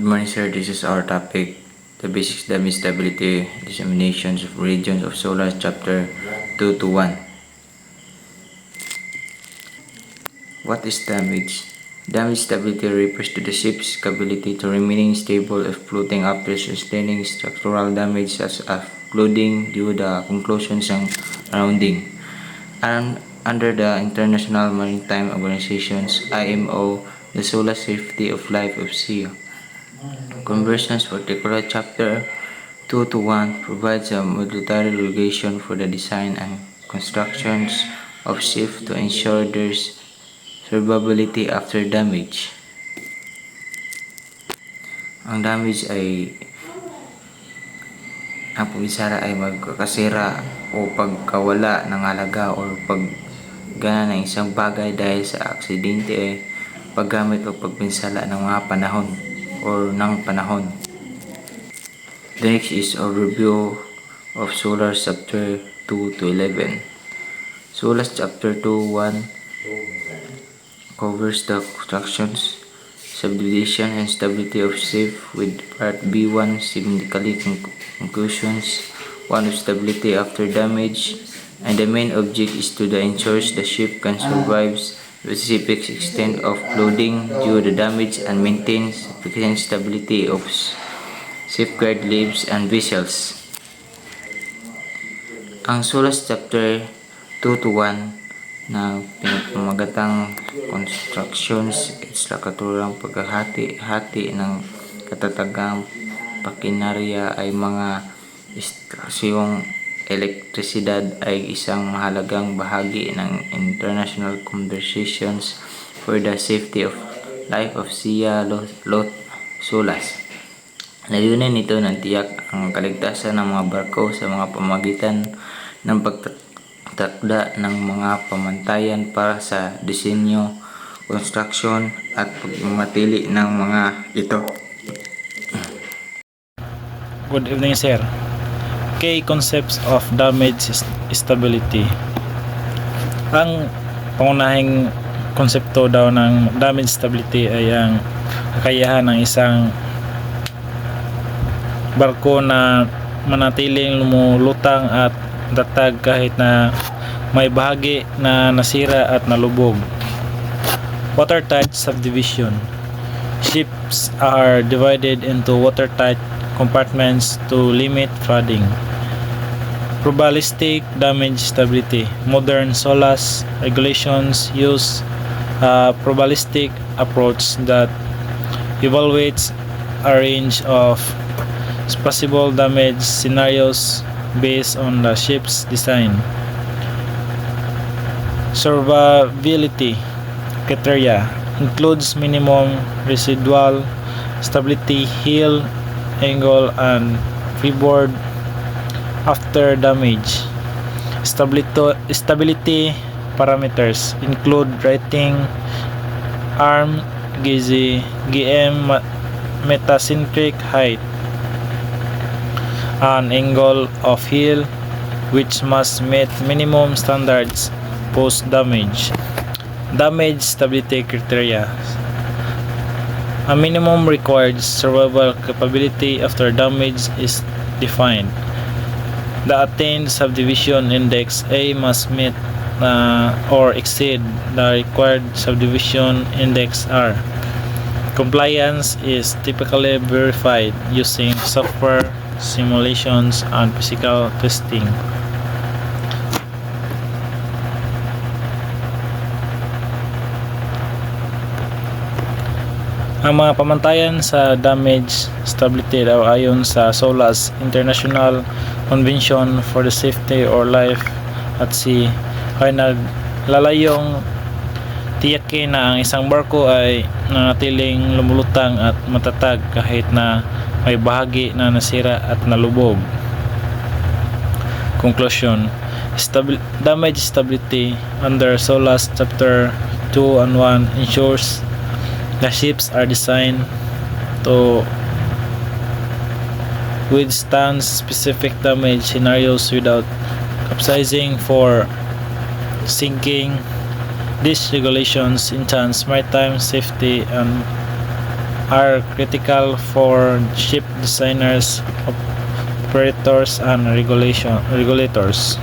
morning, sir. This is our topic, the basic damage stability disseminations of regions of solar chapter 2 to 1. What is damage? Damage stability refers to the ship's ability to remaining stable if floating after sustaining structural damage such as flooding due to the conclusions and rounding. And under the International Maritime Organization's IMO, the solar safety of life of sea conversions, particular chapter 2 to 1 provides a mandatory regulation for the design and constructions of ships to ensure their survivability after damage. Ang damage ay ang pagbisara ay magkakasira o pagkawala ng halaga o paggana ng isang bagay dahil sa aksidente ay paggamit o pagpinsala ng mga panahon or ng panahon. The next is a review of Solar Chapter 2 to 11. Solar Chapter 2:1 covers the constructions, subdivision, and stability of ship, with Part B1 significantly conclusions, one of stability after damage, and the main object is to ensure the ship can survive specific extent of loading due to damage and maintain sufficient stability of safeguard lives and vessels. Ang SOLAS Chapter 2 to 1 na pinapamagatang constructions is lakaturang paghahati-hati ng katatagang pakinarya ay mga istasyong elektrisidad ay isang mahalagang bahagi ng international conversations for the safety of life of SIA SOLAS. Layunin nito ng tiyak ang kaligtasan ng mga barko sa mga pamagitan ng pagtakda ng mga pamantayan para sa disenyo, construction at pagmamatili ng mga ito. Good evening, sir. Key concepts of damage stability. Ang pangunahing konsepto daw ng damage stability ay ang kakayahan ng isang barko na manatiling lumulutang at tatag kahit na may bahagi na nasira at nalubog. Watertight subdivision. Ships are divided into watertight compartments to limit flooding. Probabilistic damage stability. Modern SOLAS regulations use a probabilistic approach that evaluates a range of possible damage scenarios based on the ship's design. Survivability criteria includes minimum residual stability, heel angle, and freeboard after damage. Stability parameters include rating, arm gauge, GM, metacentric height, an angle of heel, which must meet minimum standards post-damage. Damage stability criteria. A minimum required survival capability after damage is defined. The attained subdivision index A must meet or exceed the required subdivision index R. Compliance is typically verified using software simulations and physical testing. Ang mga pamantayan sa damage stability daw ayon sa SOLAS International Convention for the Safety or Life at Sea ay naglalayong tiyakin na ang isang barko ay nanatiling lumulutang at matatag kahit na may bahagi na nasira at nalubog. Conclusion. Damage stability under SOLAS Chapter 2 and 1 ensures the ships are designed to withstand specific damage scenarios without capsizing or sinking. These regulations enhance maritime safety and are critical for ship designers, operators, and regulators.